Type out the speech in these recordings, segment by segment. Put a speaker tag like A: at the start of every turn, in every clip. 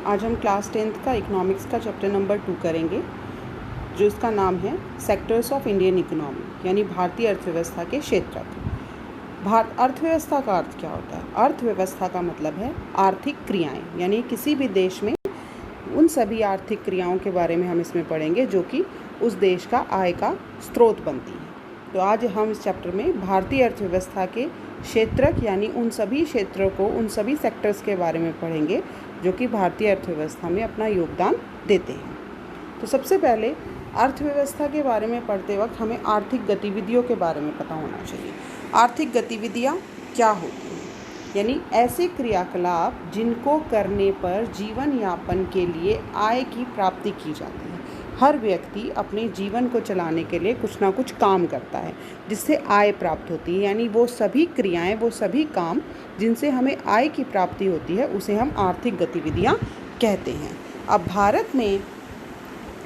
A: आज हम class 10th का इकोनॉमिक्स का चैप्टर नंबर 2 करेंगे, जो इसका नाम है सेक्टर्स ऑफ इंडियन इकोनॉमी, यानी भारतीय अर्थव्यवस्था के क्षेत्रक। अर्थव्यवस्था का अर्थ क्या होता है? अर्थव्यवस्था का मतलब है आर्थिक क्रियाएं, यानी किसी भी देश में उन सभी आर्थिक क्रियाओं के बारे में हम इसमें पढ़ेंगे जो कि उस देश का आय का स्रोत बनती है। तो आज हम इस चैप्टर में भारतीय अर्थव्यवस्था के क्षेत्रक यानी उन सभी क्षेत्रों को, उन सभी सेक्टर्स के बारे में पढ़ेंगे जो कि भारतीय अर्थव्यवस्था में अपना योगदान देते हैं। तो सबसे पहले अर्थव्यवस्था के बारे में पढ़ते वक्त हमें आर्थिक गतिविधियों के बारे में पता होना चाहिए। आर्थिक गतिविधियाँ क्या होती हैं? यानी ऐसे क्रियाकलाप जिनको करने पर जीवन यापन के लिए आय की प्राप्ति की जाती है। हर व्यक्ति अपने जीवन को चलाने के लिए कुछ ना कुछ काम करता है जिससे आय प्राप्त होती है, यानी वो सभी क्रियाएं, वो सभी काम जिनसे हमें आय की प्राप्ति होती है उसे हम आर्थिक गतिविधियां कहते हैं। अब भारत में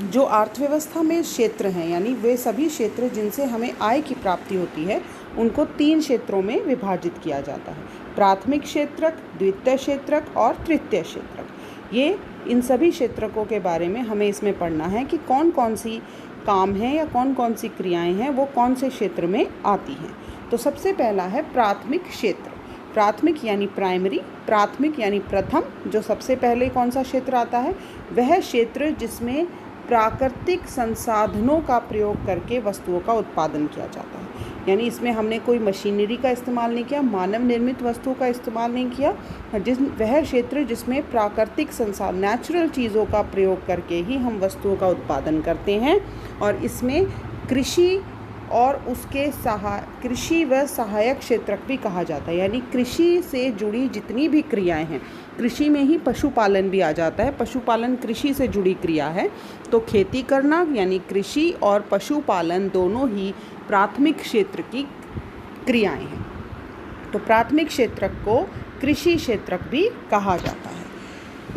A: जो अर्थव्यवस्था में क्षेत्र हैं, यानी वे सभी क्षेत्र जिनसे हमें आय की प्राप्ति होती है, उनको 3 क्षेत्रों में विभाजित किया जाता है: प्राथमिक क्षेत्रक, द्वितीय क्षेत्रक और तृतीय क्षेत्रक। ये इन सभी क्षेत्रकों के बारे में हमें इसमें पढ़ना है कि कौन कौन सी काम हैं या कौन कौन सी क्रियाएं हैं वो कौन से क्षेत्र में आती हैं। तो सबसे पहला है प्राथमिक क्षेत्र। प्राथमिक यानी प्राइमरी, प्राथमिक यानी प्रथम। जो सबसे पहले कौन सा क्षेत्र आता है? वह क्षेत्र जिसमें प्राकृतिक संसाधनों का प्रयोग करके वस्तुओं का उत्पादन किया जाता है। यानी इसमें हमने कोई मशीनरी का इस्तेमाल नहीं किया, मानव निर्मित वस्तुओं का इस्तेमाल नहीं किया। वह क्षेत्र जिसमें प्राकृतिक संसाधन, नेचुरल चीज़ों का प्रयोग करके ही हम वस्तुओं का उत्पादन करते हैं। और इसमें कृषि और उसके कृषि व सहायक क्षेत्रक भी कहा जाता है। यानी कृषि से जुड़ी जितनी भी क्रियाएं हैं, कृषि में ही पशुपालन भी आ जाता है। पशुपालन कृषि से जुड़ी क्रिया है। तो खेती करना यानी कृषि और पशुपालन दोनों ही प्राथमिक क्षेत्र की क्रियाएं हैं। तो प्राथमिक क्षेत्रक को कृषि क्षेत्रक भी कहा जाता है।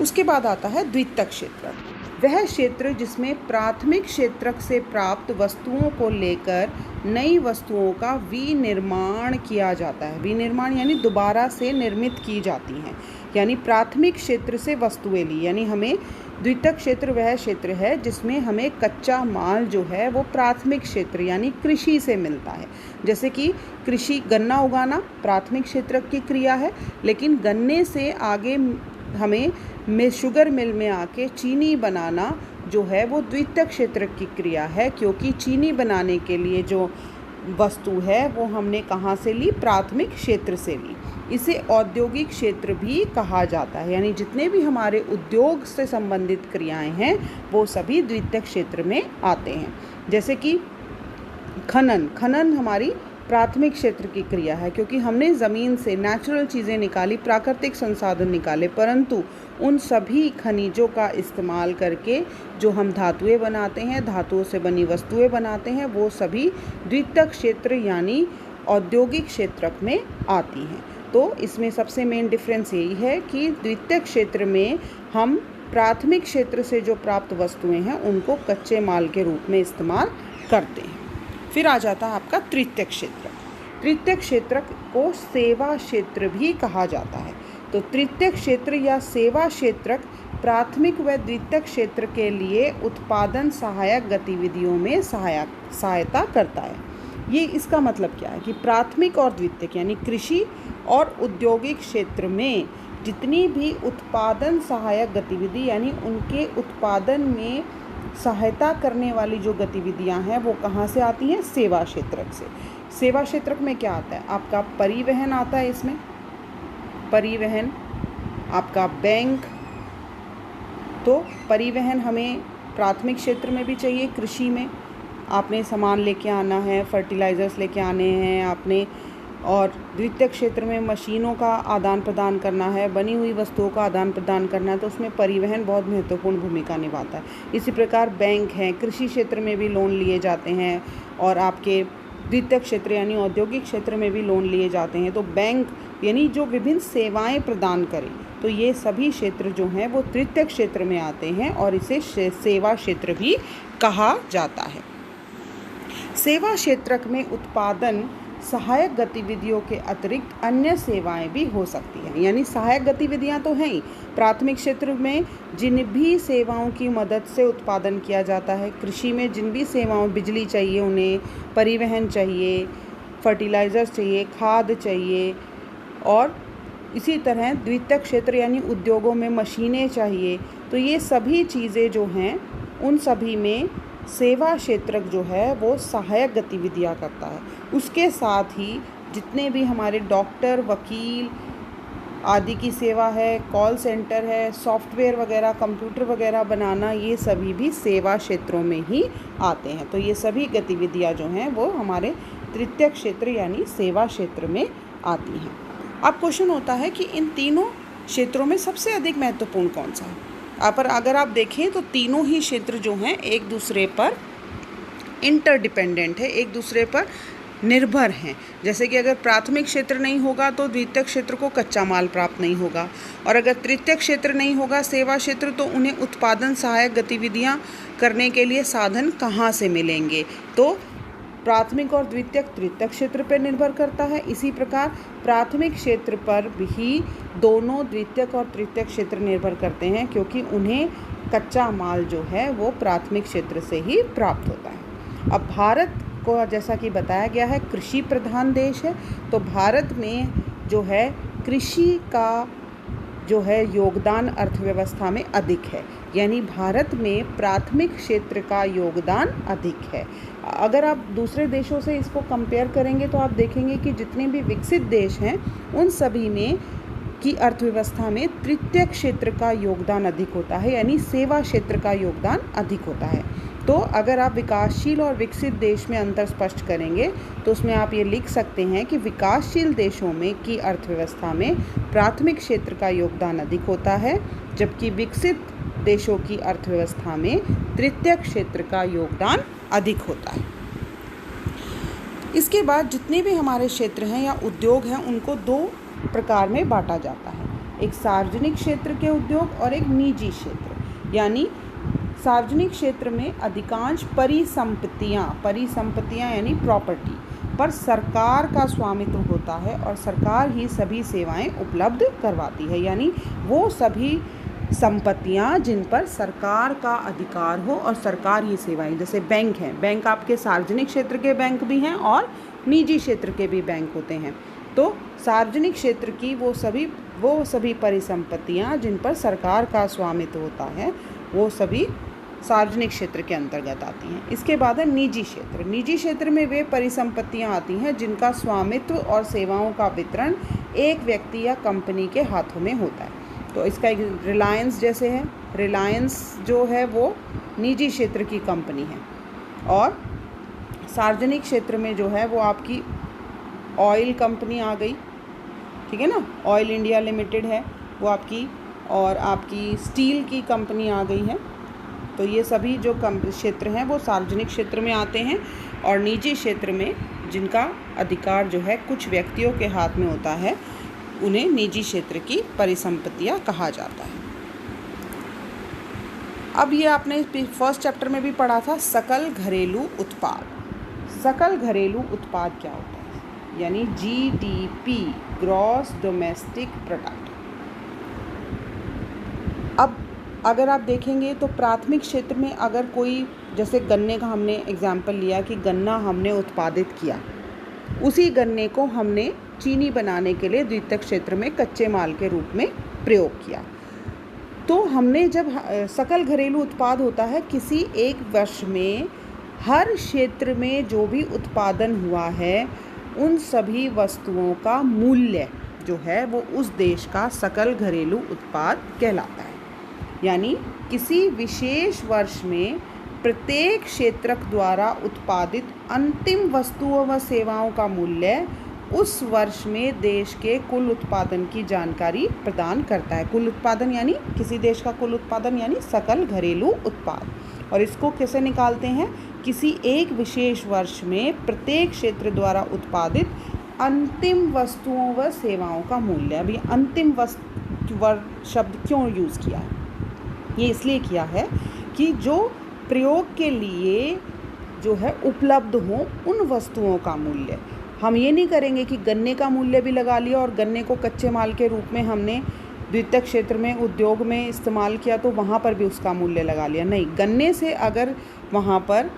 A: उसके बाद आता है द्वितीयक क्षेत्रक। वह क्षेत्र जिसमें प्राथमिक क्षेत्रक से प्राप्त वस्तुओं को लेकर नई वस्तुओं का विनिर्माण किया जाता है। विनिर्माण यानी दोबारा से निर्मित की जाती हैं। यानी प्राथमिक क्षेत्र से वस्तुएं ली, यानी हमें द्वितीयक क्षेत्र वह क्षेत्र है जिसमें हमें कच्चा माल जो है वो प्राथमिक क्षेत्र यानी कृषि से मिलता है। जैसे कि कृषि, गन्ना उगाना प्राथमिक क्षेत्र की क्रिया है, लेकिन गन्ने से आगे हमें शुगर मिल में आके चीनी बनाना जो है वो द्वितीयक क्षेत्र की क्रिया है, क्योंकि चीनी बनाने के लिए जो वस्तु है वो हमने कहाँ से ली? प्राथमिक क्षेत्र से ली। इसे औद्योगिक क्षेत्र भी कहा जाता है। यानी जितने भी हमारे उद्योग से संबंधित क्रियाएं हैं वो सभी द्वितीयक क्षेत्र में आते हैं। जैसे कि खनन हमारी प्राथमिक क्षेत्र की क्रिया है, क्योंकि हमने ज़मीन से नेचुरल चीज़ें निकाली, प्राकृतिक संसाधन निकाले, परंतु उन सभी खनिजों का इस्तेमाल करके जो हम धातुएं बनाते हैं, धातुओं से बनी वस्तुएं बनाते हैं, वो सभी द्वितीयक क्षेत्र यानी औद्योगिक क्षेत्रक में आती हैं। तो इसमें सबसे मेन डिफरेंस यही है कि द्वितीयक क्षेत्र में हम प्राथमिक क्षेत्र से जो प्राप्त वस्तुएं हैं उनको कच्चे माल के रूप में इस्तेमाल करते हैं। फिर आ जाता है आपका तृतीयक क्षेत्रक। तृतीयक क्षेत्रक को सेवा क्षेत्र भी कहा जाता है। तो तृतीयक क्षेत्र या सेवा क्षेत्रक प्राथमिक व द्वितीयक क्षेत्र के लिए उत्पादन सहायक गतिविधियों में सहायता करता है। ये इसका मतलब क्या है कि प्राथमिक और द्वितीयक यानी कृषि और औद्योगिक क्षेत्र में जितनी भी उत्पादन सहायक गतिविधि यानी उनके उत्पादन में सहायता करने वाली जो गतिविधियां हैं वो कहाँ से आती हैं? सेवा क्षेत्रक से। सेवा क्षेत्रक में क्या आता है? आपका परिवहन आता है। इसमें परिवहन, आपका बैंक। तो परिवहन हमें प्राथमिक क्षेत्र में भी चाहिए। कृषि में आपने सामान लेके आना है, फर्टिलाइज़र्स लेके आने हैं आपने, और द्वितीयक क्षेत्र में मशीनों का आदान प्रदान करना है, बनी हुई वस्तुओं का आदान प्रदान करना है, तो उसमें परिवहन बहुत महत्वपूर्ण भूमिका निभाता है। इसी प्रकार बैंक हैं, कृषि क्षेत्र में भी लोन लिए जाते हैं, और आपके द्वितीयक क्षेत्र यानी औद्योगिक क्षेत्र में भी लोन लिए जाते हैं। तो बैंक यानी जो विभिन्न सेवाएं प्रदान करें, तो ये सभी क्षेत्र जो हैं वो तृतीयक क्षेत्र में आते हैं और इसे सेवा क्षेत्र भी कहा जाता है। सेवा क्षेत्रक में उत्पादन सहायक गतिविधियों के अतिरिक्त अन्य सेवाएं भी हो सकती हैं। यानी सहायक गतिविधियां तो हैं ही, प्राथमिक क्षेत्र में जिन भी सेवाओं की मदद से उत्पादन किया जाता है, कृषि में जिन भी सेवाओं, बिजली चाहिए उन्हें, परिवहन चाहिए, फर्टिलाइज़र्स चाहिए, खाद चाहिए, और इसी तरह द्वितीयक क्षेत्र यानी उद्योगों में मशीनें चाहिए। तो ये सभी चीज़ें जो हैं उन सभी में सेवा क्षेत्र जो है वो सहायक गतिविधियां करता है। उसके साथ ही जितने भी हमारे डॉक्टर, वकील आदि की सेवा है, कॉल सेंटर है, सॉफ्टवेयर वगैरह, कंप्यूटर वगैरह बनाना, ये सभी भी सेवा क्षेत्रों में ही आते हैं। तो ये सभी गतिविधियां जो हैं वो हमारे तृतीयक क्षेत्र यानी सेवा क्षेत्र में आती हैं। अब क्वेश्चन होता है कि इन तीनों क्षेत्रों में सबसे अधिक महत्वपूर्ण कौन सा है। पर अगर आप देखें तो तीनों ही क्षेत्र जो हैं एक दूसरे पर इंटरडिपेंडेंट है, एक दूसरे पर निर्भर हैं। जैसे कि अगर प्राथमिक क्षेत्र नहीं होगा तो द्वितीयक क्षेत्र को कच्चा माल प्राप्त नहीं होगा, और अगर तृतीयक क्षेत्र नहीं होगा, सेवा क्षेत्र, तो उन्हें उत्पादन सहायक गतिविधियां करने के लिए साधन कहाँ से मिलेंगे। तो प्राथमिक और द्वितीयक तृतीयक क्षेत्र पर निर्भर करता है। इसी प्रकार प्राथमिक क्षेत्र पर भी दोनों द्वितीयक और तृतीयक क्षेत्र निर्भर करते हैं, क्योंकि उन्हें कच्चा माल जो है वो प्राथमिक क्षेत्र से ही प्राप्त होता है। अब भारत को जैसा कि बताया गया है कृषि प्रधान देश है, तो भारत में जो है कृषि का जो है योगदान अर्थव्यवस्था में अधिक है। यानी भारत में प्राथमिक क्षेत्र का योगदान अधिक है। अगर आप दूसरे देशों से इसको कंपेयर करेंगे तो आप देखेंगे कि जितने भी विकसित देश हैं उन सभी में की अर्थव्यवस्था में तृतीयक क्षेत्र का योगदान अधिक होता है, यानी सेवा क्षेत्र का योगदान अधिक होता है। तो अगर आप विकासशील और विकसित देश में अंतर स्पष्ट करेंगे तो उसमें आप ये लिख सकते हैं कि विकासशील देशों में की अर्थव्यवस्था में प्राथमिक क्षेत्र का योगदान अधिक होता है, जबकि विकसित देशों की अर्थव्यवस्था में तृतीयक क्षेत्र का योगदान अधिक होता है। इसके बाद जितने भी हमारे क्षेत्र हैं या उद्योग हैं उनको दो प्रकार में बांटा जाता है, एक सार्वजनिक क्षेत्र के उद्योग और एक निजी क्षेत्र। यानी सार्वजनिक क्षेत्र में अधिकांश परिसंपत्तियां यानी प्रॉपर्टी पर सरकार का स्वामित्व होता है और सरकार ही सभी सेवाएं उपलब्ध करवाती है। यानी वो सभी संपत्तियां जिन पर सरकार का अधिकार हो और सरकार ही सेवाएं, जैसे बैंक हैं, बैंक आपके सार्वजनिक क्षेत्र के बैंक भी हैं और निजी क्षेत्र के भी बैंक होते हैं। तो सार्वजनिक क्षेत्र की वो सभी परिसंपत्तियां जिन पर सरकार का स्वामित्व होता है वो सभी सार्वजनिक क्षेत्र के अंतर्गत आती हैं। इसके बाद है निजी क्षेत्र। निजी क्षेत्र में वे परिसंपत्तियां आती हैं जिनका स्वामित्व और सेवाओं का वितरण एक व्यक्ति या कंपनी के हाथों में होता है। तो इसका एक रिलायंस जैसे है, रिलायंस जो है वो निजी क्षेत्र की कंपनी है। और सार्वजनिक क्षेत्र में जो है वो आपकी ऑयल कंपनी आ गई, ठीक है ना, ऑयल इंडिया लिमिटेड है वो आपकी, और आपकी स्टील की कंपनी आ गई है। तो ये सभी जो क्षेत्र हैं वो सार्वजनिक क्षेत्र में आते हैं, और निजी क्षेत्र में जिनका अधिकार जो है कुछ व्यक्तियों के हाथ में होता है उन्हें निजी क्षेत्र की परिसंपत्तियां कहा जाता है। अब ये आपने फर्स्ट चैप्टर में भी पढ़ा था, सकल घरेलू उत्पाद। सकल घरेलू उत्पाद क्या होता है, यानी GDP, ग्रॉस डोमेस्टिक प्रोडक्ट। अब अगर आप देखेंगे तो प्राथमिक क्षेत्र में अगर कोई, जैसे गन्ने का हमने एग्जाम्पल लिया कि गन्ना हमने उत्पादित किया, उसी गन्ने को हमने चीनी बनाने के लिए द्वितीयक क्षेत्र में कच्चे माल के रूप में प्रयोग किया। तो हमने जब सकल घरेलू उत्पाद होता है किसी एक वर्ष में हर क्षेत्र में जो भी उत्पादन हुआ है उन सभी वस्तुओं का मूल्य जो है वो उस देश का सकल घरेलू उत्पाद कहलाता है। यानी किसी विशेष वर्ष में प्रत्येक क्षेत्रक द्वारा उत्पादित अंतिम वस्तुओं व सेवाओं का मूल्य उस वर्ष में देश के कुल उत्पादन की जानकारी प्रदान करता है। कुल उत्पादन यानी किसी देश का कुल उत्पादन यानी सकल घरेलू उत्पाद। और इसको कैसे निकालते हैं, किसी एक विशेष वर्ष में प्रत्येक क्षेत्र द्वारा उत्पादित अंतिम वस्तुओं व सेवाओं का मूल्य। अभी अंतिम शब्द क्यों यूज़ किया है, ये इसलिए किया है कि जो प्रयोग के लिए जो है उपलब्ध हो उन वस्तुओं का मूल्य। हम ये नहीं करेंगे कि गन्ने का मूल्य भी लगा लिया और गन्ने को कच्चे माल के रूप में हमने द्वितीयक क्षेत्र में उद्योग में इस्तेमाल किया तो वहाँ पर भी उसका मूल्य लगा लिया। नहीं, गन्ने से अगर वहाँ पर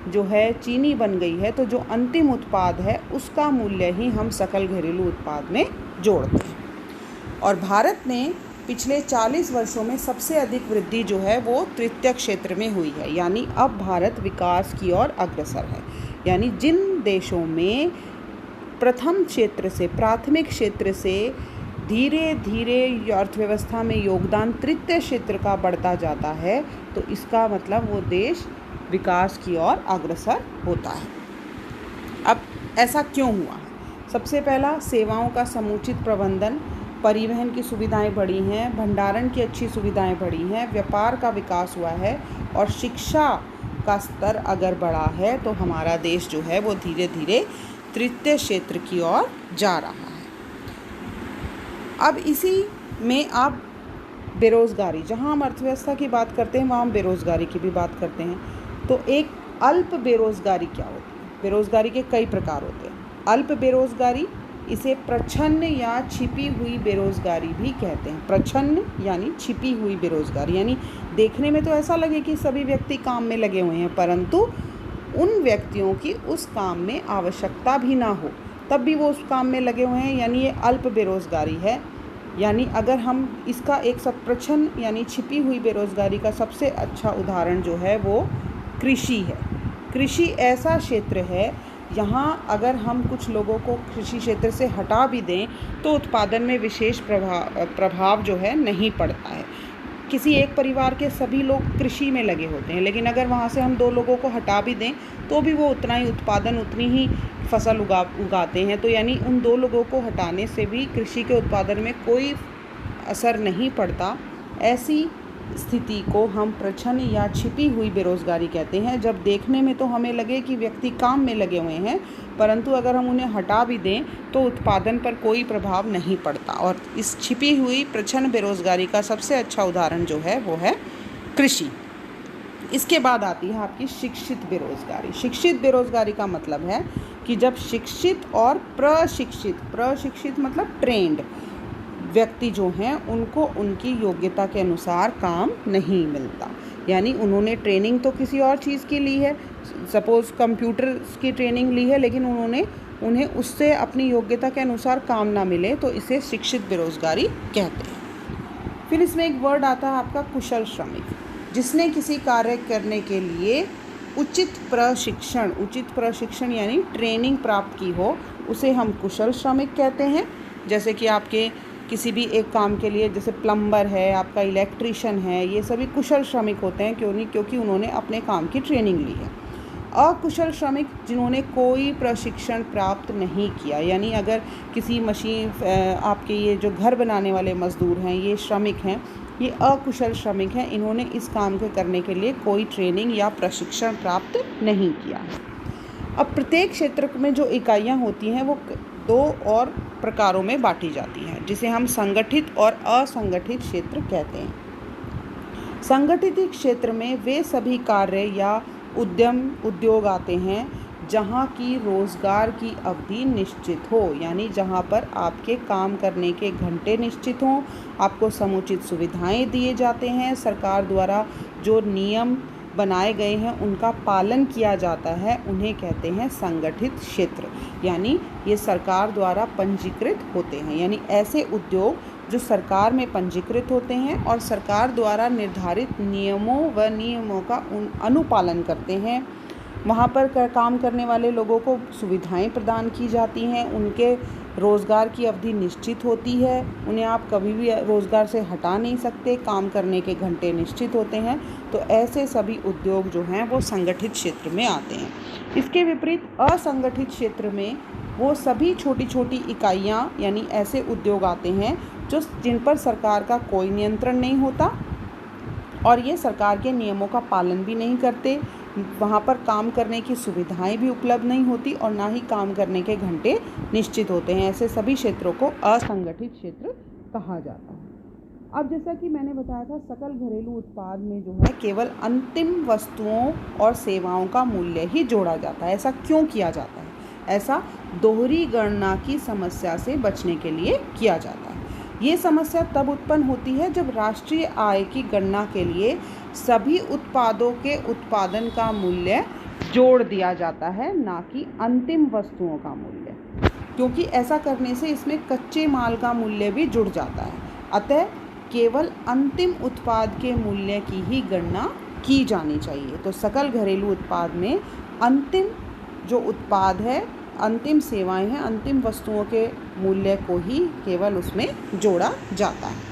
A: जो है चीनी बन गई है तो जो अंतिम उत्पाद है उसका मूल्य ही हम सकल घरेलू उत्पाद में जोड़ते हैं। और भारत ने पिछले 40 वर्षों में सबसे अधिक वृद्धि जो है वो तृतीयक क्षेत्र में हुई है, यानी अब भारत विकास की ओर अग्रसर है। यानी जिन देशों में प्रथम क्षेत्र से, प्राथमिक क्षेत्र से धीरे धीरे अर्थव्यवस्था में योगदान तृतीय क्षेत्र का बढ़ता जाता है तो इसका मतलब वो देश विकास की ओर अग्रसर होता है। अब ऐसा क्यों हुआ है? सबसे पहला, सेवाओं का समुचित प्रबंधन, परिवहन की सुविधाएं बढ़ी हैं, भंडारण की अच्छी सुविधाएं बढ़ी हैं, व्यापार का विकास हुआ है और शिक्षा का स्तर अगर बढ़ा है तो हमारा देश जो है वो धीरे धीरे तृतीय क्षेत्र की ओर जा रहा है। अब इसी में आप बेरोज़गारी, जहां हम अर्थव्यवस्था की बात करते हैं वहाँ हम बेरोज़गारी की भी बात करते हैं। तो एक अल्प बेरोज़गारी क्या होती है? बेरोज़गारी के कई प्रकार होते हैं। अल्प बेरोज़गारी, इसे प्रच्छन्न या छिपी हुई बेरोज़गारी भी कहते हैं। प्रच्छन्न यानी छिपी हुई बेरोज़गारी, यानी देखने में तो ऐसा लगे कि सभी व्यक्ति काम में लगे हुए हैं परंतु उन व्यक्तियों की उस काम में आवश्यकता भी ना हो तब भी वो उस काम में लगे हुए हैं, यानी ये अल्प बेरोज़गारी है। यानी अगर हम इसका एक प्रच्छन्न यानी छिपी हुई बेरोज़गारी का सबसे अच्छा उदाहरण जो है वो कृषि है। कृषि ऐसा क्षेत्र है यहाँ अगर हम कुछ लोगों को कृषि क्षेत्र से हटा भी दें तो उत्पादन में विशेष प्रभाव जो है नहीं पड़ता है। किसी एक परिवार के सभी लोग कृषि में लगे होते हैं लेकिन अगर वहाँ से हम 2 लोगों को हटा भी दें तो भी वो उतना ही उत्पादन, उतनी ही फसल उगाते हैं। तो यानी उन 2 लोगों को हटाने से भी कृषि के उत्पादन में कोई असर नहीं पड़ता। ऐसी स्थिति को हम प्रच्छन्न या छिपी हुई बेरोज़गारी कहते हैं, जब देखने में तो हमें लगे कि व्यक्ति काम में लगे हुए हैं परंतु अगर हम उन्हें हटा भी दें तो उत्पादन पर कोई प्रभाव नहीं पड़ता। और इस छिपी हुई प्रच्छन्न बेरोज़गारी का सबसे अच्छा उदाहरण जो है वो है कृषि। इसके बाद आती है आपकी शिक्षित बेरोज़गारी। शिक्षित बेरोज़गारी का मतलब है कि जब शिक्षित और प्रशिक्षित मतलब ट्रेंड व्यक्ति जो हैं उनको उनकी योग्यता के अनुसार काम नहीं मिलता। यानी उन्होंने ट्रेनिंग तो किसी और चीज़ की ली है, सपोज़ कंप्यूटर की ट्रेनिंग ली है लेकिन उन्हें उससे अपनी योग्यता के अनुसार काम ना मिले तो इसे शिक्षित बेरोज़गारी कहते हैं। फिर इसमें एक वर्ड आता है आपका कुशल श्रमिक, जिसने किसी कार्य करने के लिए उचित प्रशिक्षण यानी ट्रेनिंग प्राप्त की हो उसे हम कुशल श्रमिक कहते हैं। जैसे कि आपके किसी भी एक काम के लिए, जैसे प्लम्बर है, आपका इलेक्ट्रीशियन है, ये सभी कुशल श्रमिक होते हैं। क्यों नहीं? क्योंकि उन्होंने अपने काम की ट्रेनिंग ली है। अकुशल श्रमिक जिन्होंने कोई प्रशिक्षण प्राप्त नहीं किया, यानी अगर किसी मशीन आपके ये जो घर बनाने वाले मज़दूर हैं ये श्रमिक हैं, ये अकुशल श्रमिक हैं, इन्होंने इस काम के करने के लिए कोई ट्रेनिंग या प्रशिक्षण प्राप्त नहीं किया है। अब प्रत्येक क्षेत्र में जो इकाइयाँ होती हैं वो 2 और प्रकारों में बांटी जाती हैं, जिसे हम संगठित और असंगठित क्षेत्र कहते हैं। संगठित क्षेत्र में वे सभी कार्य या उद्योग आते हैं जहाँ की रोज़गार की अवधि निश्चित हो, यानी जहाँ पर आपके काम करने के घंटे निश्चित हों, आपको समुचित सुविधाएं दिए जाते हैं, सरकार द्वारा जो नियम बनाए गए हैं उनका पालन किया जाता है, उन्हें कहते हैं संगठित क्षेत्र। यानी ये सरकार द्वारा पंजीकृत होते हैं, यानी ऐसे उद्योग जो सरकार में पंजीकृत होते हैं और सरकार द्वारा निर्धारित नियमों का अनुपालन करते हैं। वहाँ पर काम करने वाले लोगों को सुविधाएं प्रदान की जाती हैं, उनके रोज़गार की अवधि निश्चित होती है, उन्हें आप कभी भी रोज़गार से हटा नहीं सकते, काम करने के घंटे निश्चित होते हैं। तो ऐसे सभी उद्योग जो हैं वो संगठित क्षेत्र में आते हैं। इसके विपरीत असंगठित क्षेत्र में वो सभी छोटी छोटी इकाइयाँ यानी ऐसे उद्योग आते हैं जिन पर सरकार का कोई नियंत्रण नहीं होता और ये सरकार के नियमों का पालन भी नहीं करते। वहाँ पर काम करने की सुविधाएं भी उपलब्ध नहीं होती और ना ही काम करने के घंटे निश्चित होते हैं। ऐसे सभी क्षेत्रों को असंगठित क्षेत्र कहा जाता है। अब जैसा कि मैंने बताया था, सकल घरेलू उत्पाद में जो है केवल अंतिम वस्तुओं और सेवाओं का मूल्य ही जोड़ा जाता है। ऐसा क्यों किया जाता है? ऐसा दोहरी गणना की समस्या से बचने के लिए किया जाता है। ये समस्या तब उत्पन्न होती है जब राष्ट्रीय आय की गणना के लिए सभी उत्पादों के उत्पादन का मूल्य जोड़ दिया जाता है, ना कि अंतिम वस्तुओं का मूल्य, क्योंकि ऐसा करने से इसमें कच्चे माल का मूल्य भी जुड़ जाता है। अतः केवल अंतिम उत्पाद के मूल्य की ही गणना की जानी चाहिए। तो सकल घरेलू उत्पाद में अंतिम जो उत्पाद है, अंतिम सेवाएं हैं, अंतिम वस्तुओं के मूल्य को ही केवल उसमें जोड़ा जाता है।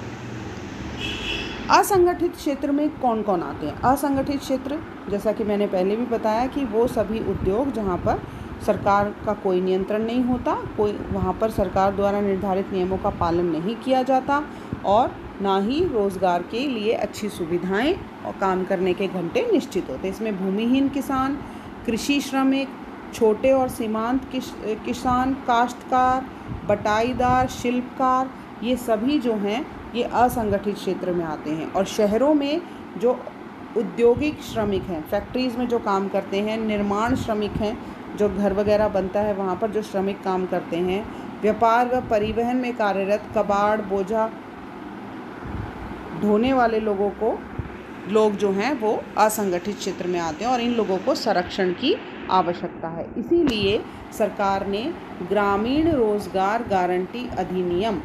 A: असंगठित क्षेत्र में कौन कौन आते हैं? असंगठित क्षेत्र, जैसा कि मैंने पहले भी बताया कि वो सभी उद्योग जहाँ पर सरकार का कोई नियंत्रण नहीं होता, वहाँ पर सरकार द्वारा निर्धारित नियमों का पालन नहीं किया जाता और ना ही रोज़गार के लिए अच्छी सुविधाएं और काम करने के घंटे निश्चित होते। इसमें भूमिहीन किसान, कृषि श्रमिक, छोटे और सीमांत किसान, काश्तकार, बटाईदार, शिल्पकार, ये सभी जो हैं ये असंगठित क्षेत्र में आते हैं। और शहरों में जो औद्योगिक श्रमिक हैं, फैक्ट्रीज़ में जो काम करते हैं, निर्माण श्रमिक हैं, जो घर वगैरह बनता है वहाँ पर जो श्रमिक काम करते हैं, व्यापार व परिवहन में कार्यरत कबाड़, बोझा ढोने वाले लोग जो हैं वो असंगठित क्षेत्र में आते हैं और इन लोगों को संरक्षण की आवश्यकता है। इसीलिए सरकार ने ग्रामीण रोजगार गारंटी अधिनियम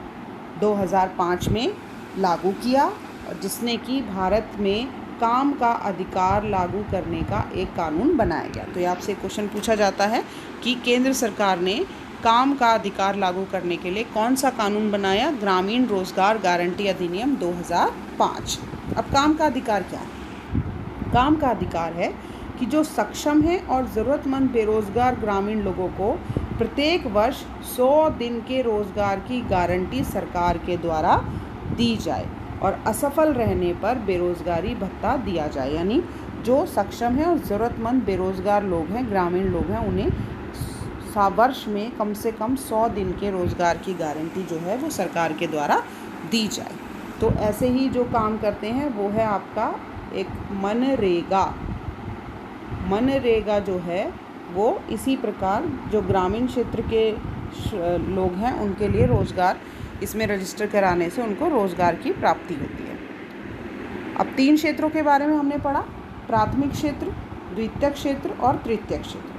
A: 2005 में लागू किया, और जिसने कि भारत में काम का अधिकार लागू करने का एक कानून बनाया गया। तो ये आपसे क्वेश्चन पूछा जाता है कि केंद्र सरकार ने काम का अधिकार लागू करने के लिए कौन सा कानून बनाया? ग्रामीण रोजगार गारंटी अधिनियम 2005। अब काम का अधिकार क्या है? काम का अधिकार है कि जो सक्षम हैं और ज़रूरतमंद बेरोज़गार ग्रामीण लोगों को प्रत्येक वर्ष 100 दिन के रोज़गार की गारंटी सरकार के द्वारा दी जाए और असफल रहने पर बेरोज़गारी भत्ता दिया जाए। यानी जो सक्षम है और ज़रूरतमंद बेरोज़गार लोग हैं, ग्रामीण लोग हैं, उन्हें वर्ष में कम से कम 100 दिन के रोज़गार की गारंटी जो है वो सरकार के द्वारा दी जाए। तो ऐसे ही जो काम करते हैं वो है आपका एक मनरेगा। मनरेगा जो है वो इसी प्रकार जो ग्रामीण क्षेत्र के लोग हैं उनके लिए रोज़गार इसमें रजिस्टर कराने से उनको रोज़गार की प्राप्ति होती है। अब 3 क्षेत्रों के बारे में हमने पढ़ा, प्राथमिक क्षेत्र, द्वितीयक क्षेत्र और तृतीयक क्षेत्र।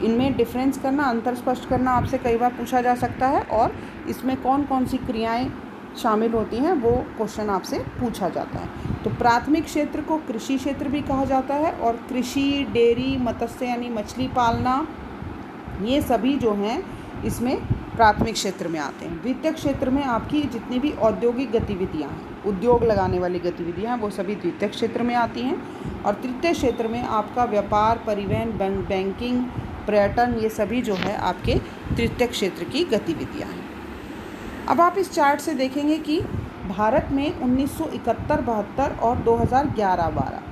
A: इनमें डिफरेंस करना, अंतर स्पष्ट करना आपसे कई बार पूछा जा सकता है और इसमें कौन कौन सी क्रियाएं शामिल होती हैं वो क्वेश्चन आपसे पूछा जाता है। तो प्राथमिक क्षेत्र को कृषि क्षेत्र भी कहा जाता है और कृषि, डेयरी, मत्स्य यानी मछली पालना, ये सभी जो हैं इसमें प्राथमिक क्षेत्र में आते हैं। द्वितीयक क्षेत्र में आपकी जितनी भी औद्योगिक गतिविधियां हैं, उद्योग लगाने वाली गतिविधियां हैं, वो सभी द्वितीयक क्षेत्र में आती हैं। और तृतीय क्षेत्र में आपका व्यापार, परिवहन, बैंकिंग, पर्यटन, ये सभी जो है आपके तृतीय क्षेत्र की गतिविधियां हैं। अब आप इस चार्ट से देखेंगे कि भारत में 1971-72 और 2011-12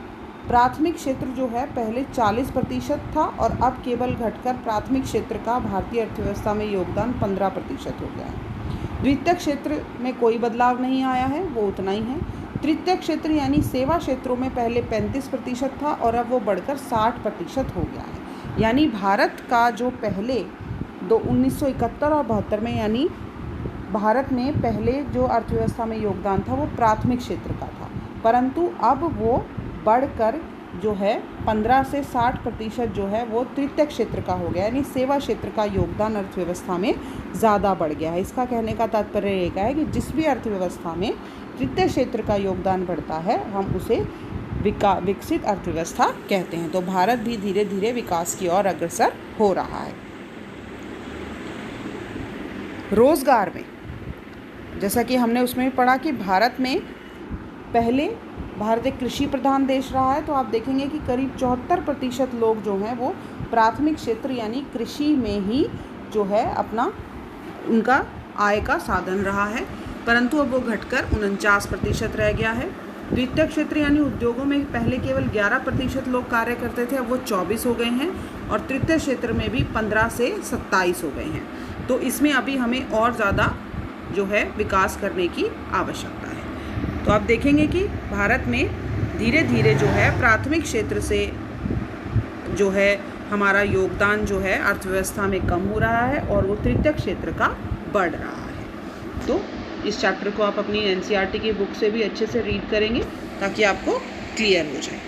A: प्राथमिक क्षेत्र जो है पहले 40% था और अब केवल घटकर प्राथमिक क्षेत्र का भारतीय अर्थव्यवस्था में योगदान 15% हो गया है। द्वितीय क्षेत्र में कोई बदलाव नहीं आया है, वो उतना ही है। तृतीय क्षेत्र यानी सेवा क्षेत्रों में पहले 35% था और अब वो बढ़कर 60% हो गया है। यानी भारत का जो पहले 1971 और 72 में यानी भारत में पहले जो अर्थव्यवस्था में योगदान था वो प्राथमिक क्षेत्र का था, परंतु अब वो बढ़कर जो है 15 से 60% जो है वो तृतीय क्षेत्र का हो गया। यानी सेवा क्षेत्र का योगदान अर्थव्यवस्था में ज़्यादा बढ़ गया है। इसका कहने का तात्पर्य ये है कि जिस भी अर्थव्यवस्था में तृतीय क्षेत्र का योगदान बढ़ता है हम उसे विकसित अर्थव्यवस्था कहते हैं। तो भारत भी धीरे धीरे विकास की ओर अग्रसर हो रहा है। रोजगार में जैसा कि हमने उसमें पढ़ा कि भारत में पहले भारत एक कृषि प्रधान देश रहा है, तो आप देखेंगे कि करीब 74% लोग जो हैं वो प्राथमिक क्षेत्र यानी कृषि में ही जो है अपना उनका आय का साधन रहा है, परंतु अब वो घटकर 49% रह गया है। द्वितीय क्षेत्र यानी उद्योगों में पहले केवल 11% लोग कार्य करते थे, अब वो 24 हो गए हैं और तृतीय क्षेत्र में भी 15 से 27 हो गए हैं। तो इसमें अभी हमें और ज़्यादा जो है विकास करने की आवश्यकता है। तो आप देखेंगे कि भारत में धीरे धीरे जो है प्राथमिक क्षेत्र से जो है हमारा योगदान जो है अर्थव्यवस्था में कम हो रहा है और वो तृतीय क्षेत्र का बढ़ रहा है। तो इस चैप्टर को आप अपनी NCERT की बुक से भी अच्छे से रीड करेंगे ताकि आपको क्लियर हो जाए।